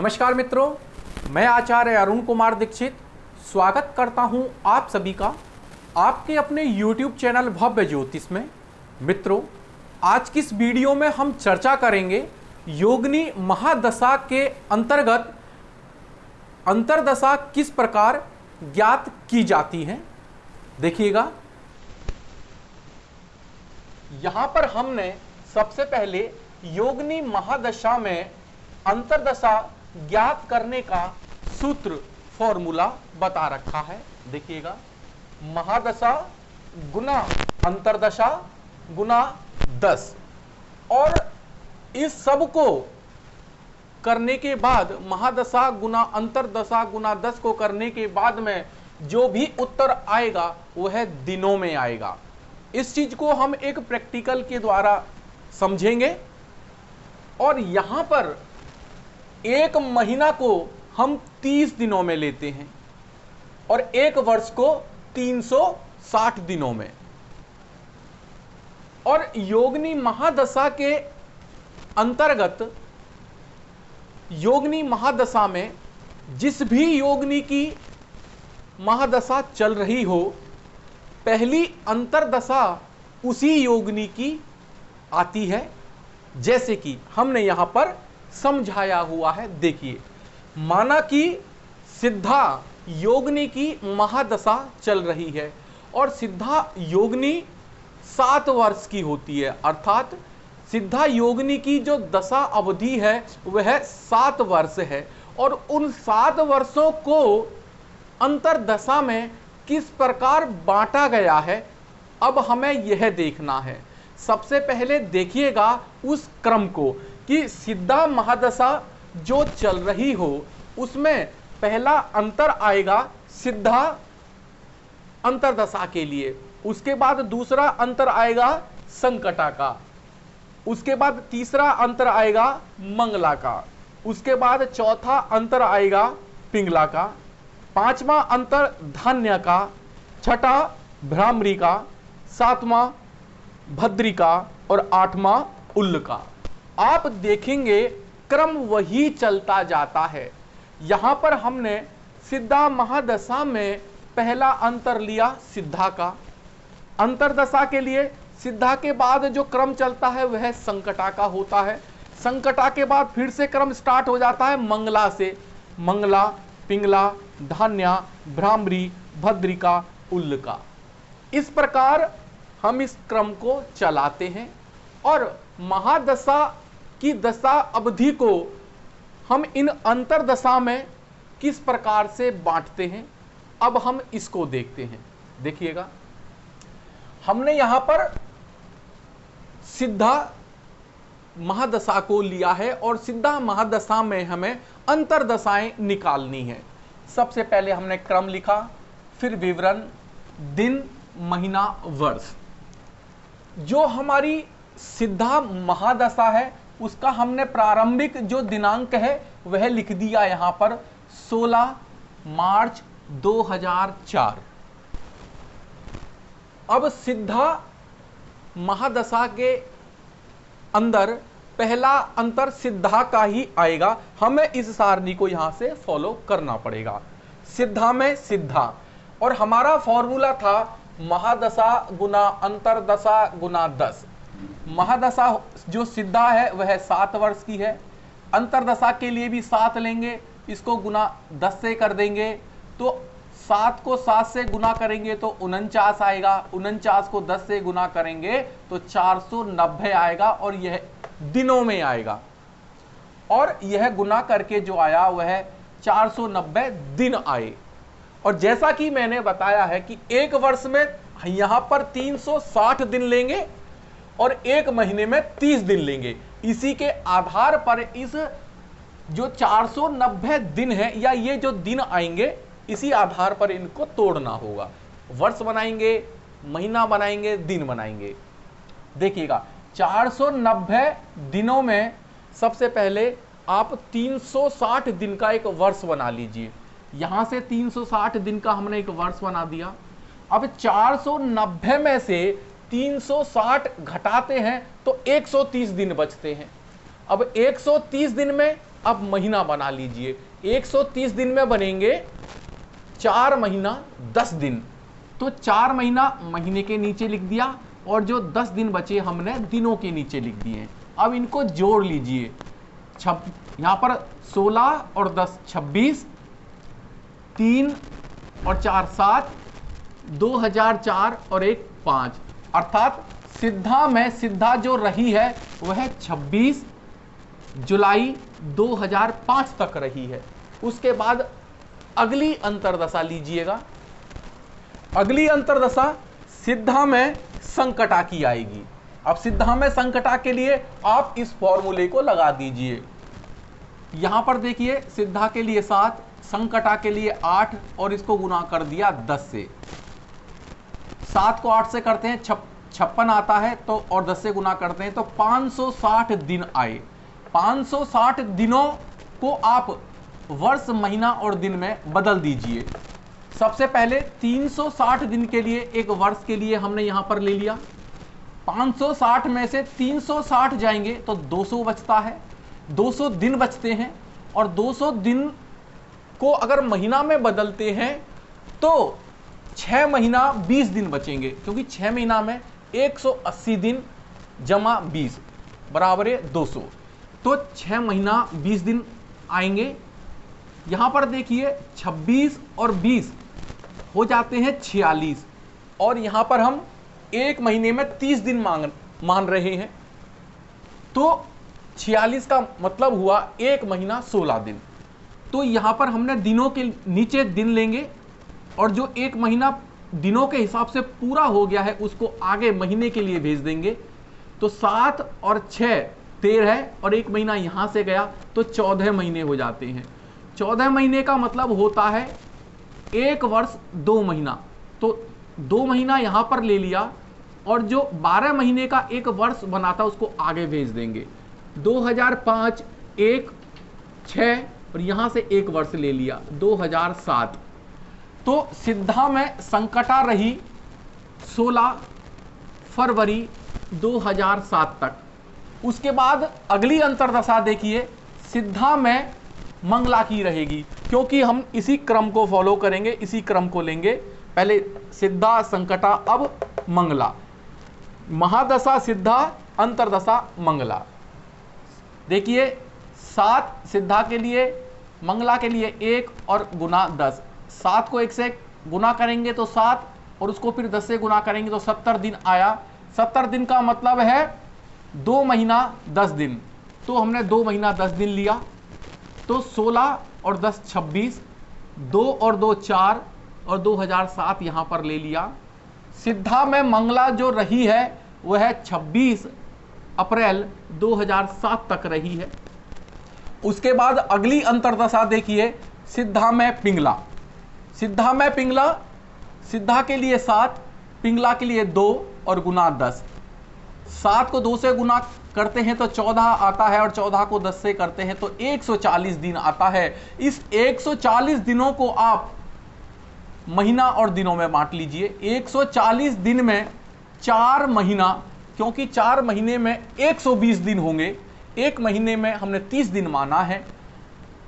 नमस्कार मित्रों, मैं आचार्य अरुण कुमार दीक्षित स्वागत करता हूं आप सभी का आपके अपने YouTube चैनल भव्य ज्योतिष में। मित्रों, आज की इस वीडियो में हम चर्चा करेंगे योगिनी महादशा के अंतर्गत अंतर्दशा किस प्रकार ज्ञात की जाती है। देखिएगा, यहां पर हमने सबसे पहले योगिनी महादशा में अंतर्दशा ज्ञात करने का सूत्र फॉर्मूला बता रखा है। देखिएगा, महादशा गुना अंतर्दशा गुना 10, और इस सब को करने के बाद महादशा गुना अंतर्दशा गुना 10 को करने के बाद में जो भी उत्तर आएगा वह दिनों में आएगा। इस चीज को हम एक प्रैक्टिकल के द्वारा समझेंगे। और यहां पर एक महीना को हम 30 दिनों में लेते हैं और एक वर्ष को 360 दिनों में। और योगिनी महादशा के अंतर्गत योगिनी महादशा में जिस भी योगिनी की महादशा चल रही हो, पहली अंतर्दशा उसी योगिनी की आती है, जैसे कि हमने यहां पर समझाया हुआ है। देखिए, माना कि सिद्धा योगिनी की महादशा चल रही है और सिद्धा योगिनी 7 वर्ष की होती है, अर्थात सिद्धा योगिनी की जो दशा अवधि है वह 7 वर्ष है। और उन 7 वर्षों को अंतर्दशा में किस प्रकार बांटा गया है, अब हमें यह देखना है। सबसे पहले देखिएगा उस क्रम को कि सिद्धा महादशा जो चल रही हो उसमें पहला अंतर आएगा सिद्धा अंतर्दशा के लिए, उसके बाद दूसरा अंतर आएगा संकटा का, उसके बाद तीसरा अंतर आएगा मंगला का, उसके बाद चौथा अंतर आएगा पिंगला का, पांचवा अंतर धान्य का, छठा भ्रामरी का, सातवां भद्री का और आठवां उल्ल का। आप देखेंगे क्रम वही चलता जाता है। यहां पर हमने सिद्धा महादशा में पहला अंतर लिया सिद्धा का। अंतर्दशा के लिए सिद्धा के बाद जो क्रम चलता है वह संकटा का होता है। संकटा के बाद फिर से क्रम स्टार्ट हो जाता है मंगला से, मंगला, पिंगला, धान्या, भ्रामरी, भद्रिका, उल्ल का। इस प्रकार हम इस क्रम को चलाते हैं और महादशा की दशा अवधि को हम इन अंतर्दशा में किस प्रकार से बांटते हैं, अब हम इसको देखते हैं। देखिएगा, हमने यहां पर सिद्धा महादशा को लिया है और सिद्धा महादशा में हमें अंतर्दशाएं निकालनी है। सबसे पहले हमने क्रम लिखा, फिर विवरण, दिन, महीना, वर्ष। जो हमारी सिद्धा महादशा है उसका हमने प्रारंभिक जो दिनांक है वह लिख दिया यहां पर 16 मार्च 2004। अब सिद्धा महादशा के अंदर पहला अंतर सिद्धा का ही आएगा, हमें इस सारणी को यहां से फॉलो करना पड़ेगा। सिद्धा में सिद्धा, और हमारा फॉर्मूला था महादशा गुना अंतर्दशा गुना 10। महादशा जो सिद्धा है वह 7 वर्ष की है, अंतर्दशा के लिए भी 7 लेंगे, इसको गुना 10 से कर देंगे तो 7 को 7 से गुना करेंगे तो 49 आएगा, 49 को 10 से गुना करेंगे तो 490 आएगा और यह दिनों में आएगा। और यह गुना करके जो आया वह 490 दिन आए। और जैसा कि मैंने बताया है कि एक वर्ष में यहां पर 360 दिन लेंगे और एक महीने में 30 दिन लेंगे। इसी के आधार पर इस जो 490 दिन है या ये जो दिन आएंगे इसी आधार पर इनको तोड़ना होगा। वर्ष बनाएंगे, महीना बनाएंगे, दिन बनाएंगे। देखिएगा, 490 दिनों में सबसे पहले आप 360 दिन का एक वर्ष बना लीजिए। यहां से 360 दिन का हमने एक वर्ष बना दिया। अब 490 में से 360 घटाते हैं तो 130 दिन बचते हैं। अब 130 दिन में अब महीना बना लीजिए। 130 दिन में बनेंगे 4 महीना 10 दिन। तो 4 महीना महीने के नीचे लिख दिया और जो 10 दिन बचे हमने दिनों के नीचे लिख दिए। अब इनको जोड़ लीजिए। यहां पर 16 और 10 26, 3 और 4 7, 2004 और 1 5, अर्थात सिद्धा जो रही है वह 26 जुलाई 2005 तक रही है। उसके बाद अगली अंतरदशा लीजिएगा। अगली अंतरदशा सिद्धा में संकटा की आएगी। अब सिद्धा में संकटा के लिए आप इस फॉर्मूले को लगा दीजिए। यहां पर देखिए सिद्धा के लिए 7, संकटा के लिए 8 और इसको गुना कर दिया 10 से। 7 को 8 से करते हैं 56 आता है, तो और 10 से गुना करते हैं तो 560 दिन आए। 560 दिनों को आप वर्ष, महीना और दिन में बदल दीजिए। सबसे पहले 360 दिन के लिए एक वर्ष के लिए हमने यहां पर ले लिया। 560 में से 360 जाएंगे तो 200 बचता है, 200 दिन बचते हैं। और 200 दिन को अगर महीना में बदलते हैं तो 6 महीना 20 दिन बचेंगे, क्योंकि 6 महीना में 180 दिन जमा 20 बराबर है 200। तो 6 महीना 20 दिन आएंगे। यहां पर देखिए 26 और 20 हो जाते हैं 46, और यहां पर हम एक महीने में 30 दिन मान रहे हैं, तो 46 का मतलब हुआ एक महीना 16 दिन। तो यहां पर हमने दिनों के नीचे दिन लेंगे और जो एक महीना दिनों के हिसाब से पूरा हो गया है उसको आगे महीने के लिए भेज देंगे। तो 7 और 6 13 और एक महीना यहां से गया तो 14 महीने हो जाते हैं। 14 महीने का मतलब होता है एक वर्ष 2 महीना। तो 2 महीना यहां पर ले लिया और जो 12 महीने का एक वर्ष बनाता उसको आगे भेज देंगे। 2005 1 6 और यहां से एक वर्ष ले लिया 2007। तो सिद्धा में संकटा रही 16 फरवरी 2007 तक। उसके बाद अगली अंतरदशा देखिए सिद्धा में मंगला की रहेगी, क्योंकि हम इसी क्रम को फॉलो करेंगे, इसी क्रम को लेंगे। पहले सिद्धा, संकटा, अब मंगला। महादशा सिद्धा, अंतरदशा मंगला। देखिए 7 सिद्धा के लिए, मंगला के लिए 1 और गुना 10। 7 को 1 से गुना करेंगे तो 7 और उसको फिर 10 से गुना करेंगे तो 70 दिन आया। 70 दिन का मतलब है 2 महीना 10 दिन। तो हमने 2 महीना 10 दिन लिया। तो 16 और 10 26, 2 और 2 4 और 2007 यहां पर ले लिया। सिद्धा में मंगला जो रही है वह 26 अप्रैल 2007 तक रही है। उसके बाद अगली अंतरदशा देखिए सिद्धा में पिंगला। सिद्धा में पिंगला, सिद्धा के लिए 7, पिंगला के लिए 2 और गुना 10। 7 को 2 से गुना करते हैं तो 14 आता है और 14 को 10 से करते हैं तो 140 दिन आता है। इस 140 दिनों को आप महीना और दिनों में बांट लीजिए। 140 दिन में 4 महीना, क्योंकि 4 महीने में 120 दिन होंगे, एक महीने में हमने 30 दिन माना है,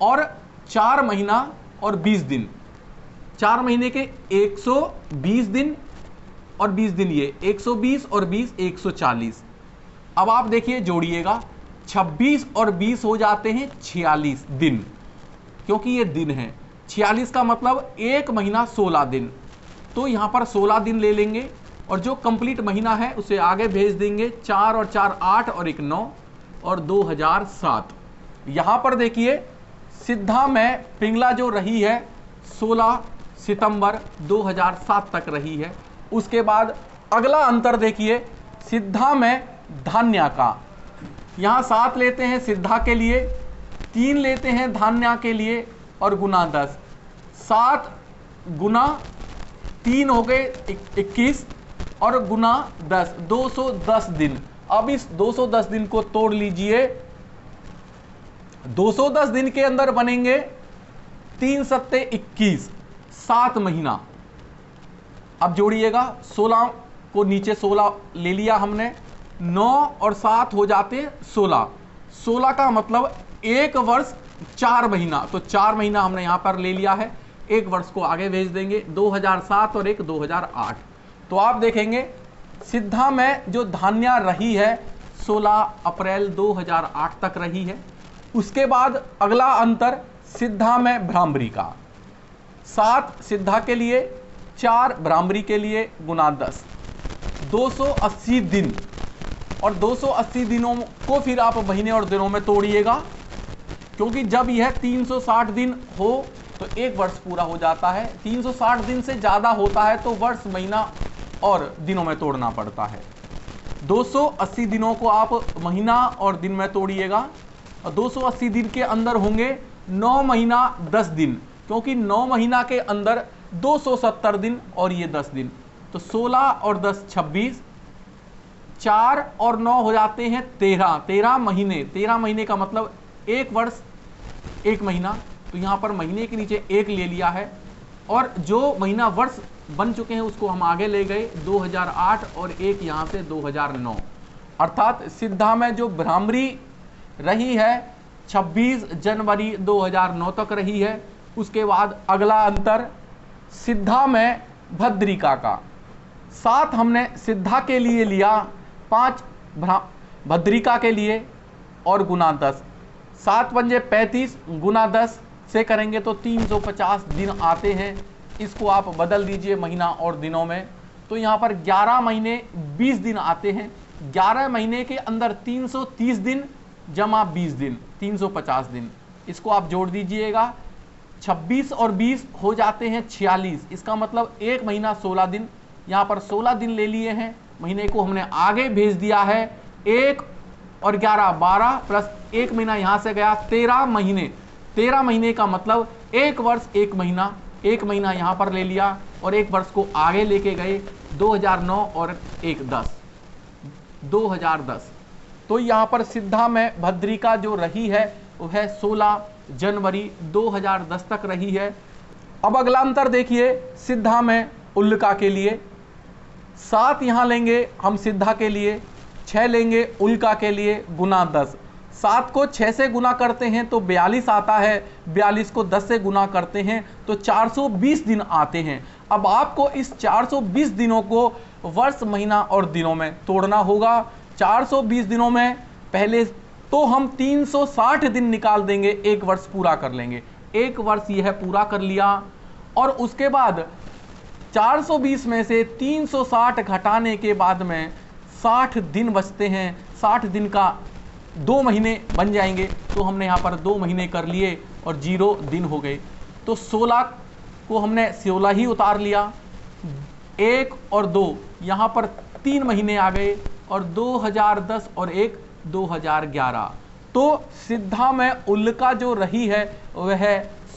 और 4 महीना और 20 दिन, 4 महीने के 120 दिन और 20 दिन, ये 120 और 20 140। अब आप देखिए जोड़िएगा, 26 और 20 हो जाते हैं 46 दिन, क्योंकि ये दिन है। 46 का मतलब एक महीना 16 दिन। तो यहां पर 16 दिन ले लेंगे और जो कंप्लीट महीना है उसे आगे भेज देंगे। 4 और 4 8 और 1 9 और 2007। यहां पर देखिए सिद्धा में पिंगला जो रही है 16 सितंबर 2007 तक रही है। उसके बाद अगला अंतर देखिए सिद्धा में धान्या का। यहां 7 लेते हैं सिद्धा के लिए, 3 लेते हैं धान्या के लिए और गुना 10। 7 गुना 3 हो गए 21 और गुना 10 210 दिन। अब इस 210 दिन को तोड़ लीजिए। 210 दिन के अंदर बनेंगे 3 सत्ते 21, 7 महीना। अब जोड़िएगा, 16 को नीचे 16 ले लिया हमने, 9 और 7 हो जाते 16। 16 का मतलब एक वर्ष 4 महीना, तो 4 महीना हमने यहां पर ले लिया है, एक वर्ष को आगे भेज देंगे, 2007 और एक 2008। तो आप देखेंगे सिद्धा में जो धान्या रही है 16 अप्रैल 2008 तक रही है। उसके बाद अगला अंतर सिद्धा में भ्रामरी का, 7 सिद्धा के लिए 4 भ्रामरी के लिए गुना 10, 280 दिन। और 280 दिनों को फिर आप महीने और दिनों में तोड़िएगा, क्योंकि जब यह 360 दिन हो तो एक वर्ष पूरा हो जाता है, 360 दिन से ज़्यादा होता है तो वर्ष, महीना और दिनों में तोड़ना पड़ता है। 280 दिनों को आप महीना और दिन में तोड़िएगा, और 280 दिन के अंदर होंगे 9 महीना 10 दिन, क्योंकि 9 महीना के अंदर 270 दिन और ये 10 दिन, तो 16 और 10 26, 4 और 9 हो जाते हैं 13 महीने। 13 महीने का मतलब एक वर्ष 1 महीना, तो यहाँ पर महीने के नीचे 1 ले लिया है, और जो महीना वर्ष बन चुके हैं उसको हम आगे ले गए 2008 और एक यहाँ से 2009। अर्थात सिद्धा में जो भ्रामरी रही है 26 जनवरी 2009 तक रही है। उसके बाद अगला अंतर सिद्धा में भद्रिका का, 7 हमने सिद्धा के लिए लिया, 5 भद्रिका के लिए और गुना 10, 7 पंजे 35 गुना 10 से करेंगे तो 350 दिन आते हैं। इसको आप बदल दीजिए महीना और दिनों में, तो यहाँ पर 11 महीने 20 दिन आते हैं। 11 महीने के अंदर 330 दिन जमा 20 दिन, 350 दिन, इसको आप जोड़ दीजिएगा। 26 और 20 हो जाते हैं 46, इसका मतलब एक महीना 16 दिन, यहाँ पर 16 दिन ले लिए हैं, महीने को हमने आगे भेज दिया है। 1 और 11 12 प्लस 1 महीना यहाँ से गया 13 महीने। 13 महीने का मतलब एक वर्ष 1 महीना, 1 महीना यहाँ पर ले लिया और एक वर्ष को आगे लेके गए 2009 और 2010। तो यहाँ पर सिद्धा में भद्रिका जो रही है वह 16 जनवरी 2010 तक रही है। अब अगला अंतर देखिए सिद्धा में उल्का के लिए, 7 यहाँ लेंगे हम सिद्धा के लिए, 6 लेंगे उल्का के लिए गुना 10। 7 को 6 से गुना करते हैं तो 42 आता है, 42 को 10 से गुना करते हैं तो 420 दिन आते हैं। अब आपको इस 420 दिनों को वर्ष, महीना और दिनों में तोड़ना होगा। 420 दिनों में पहले तो हम 360 दिन निकाल देंगे, एक वर्ष पूरा कर लेंगे। एक वर्ष यह पूरा कर लिया और उसके बाद 420 में से 360 घटाने के बाद में 60 दिन बचते हैं। 60 दिन का 2 महीने बन जाएंगे, तो हमने यहाँ पर 2 महीने कर लिए और 0 दिन हो गए। तो 16 को हमने 16 ही उतार लिया, 1 और 2 यहाँ पर 3 महीने आ गए और 2010 और 1 2011। तो सिद्धा में उल्का जो रही है वह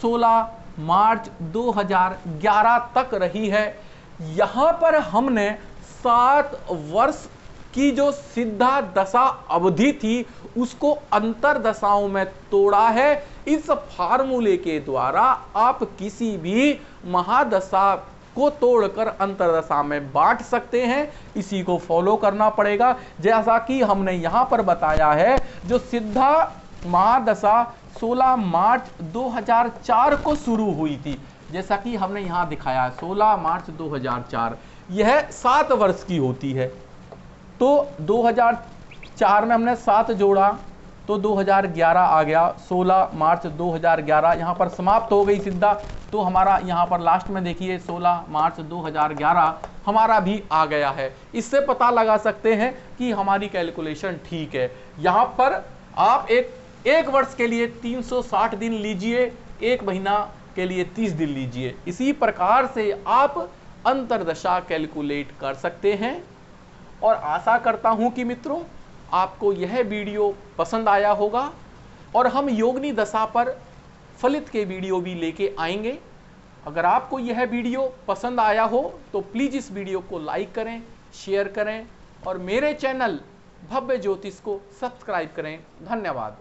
16 मार्च 2011 तक रही है। यहाँ पर हमने 7 वर्ष की जो सिद्धा दशा अवधि थी उसको अंतर दशाओं में तोड़ा है। इस फार्मूले के द्वारा आप किसी भी महादशा को तोड़कर अंतरदशा में बांट सकते हैं। इसी को फॉलो करना पड़ेगा। जैसा कि हमने यहां पर बताया है, जो सिद्धा महादशा 16 मार्च 2004 को शुरू हुई थी, जैसा कि हमने यहां दिखाया है 16 मार्च 2004, यह 7 वर्ष की होती है। तो 2004 में हमने 7 जोड़ा तो 2011 आ गया, 16 मार्च 2011 यहाँ पर समाप्त हो गई सिद्धा। तो हमारा यहाँ पर लास्ट में देखिए 16 मार्च 2011 हमारा भी आ गया है। इससे पता लगा सकते हैं कि हमारी कैलकुलेशन ठीक है। यहाँ पर आप एक वर्ष के लिए 360 दिन लीजिए, एक महीना के लिए 30 दिन लीजिए। इसी प्रकार से आप अंतरदशा कैलकुलेट कर सकते हैं। और आशा करता हूं कि मित्रों आपको यह वीडियो पसंद आया होगा और हम योगिनी दशा पर फलित के वीडियो भी लेके आएंगे। अगर आपको यह वीडियो पसंद आया हो तो प्लीज़ इस वीडियो को लाइक करें, शेयर करें और मेरे चैनल भव्य ज्योतिष को सब्सक्राइब करें। धन्यवाद।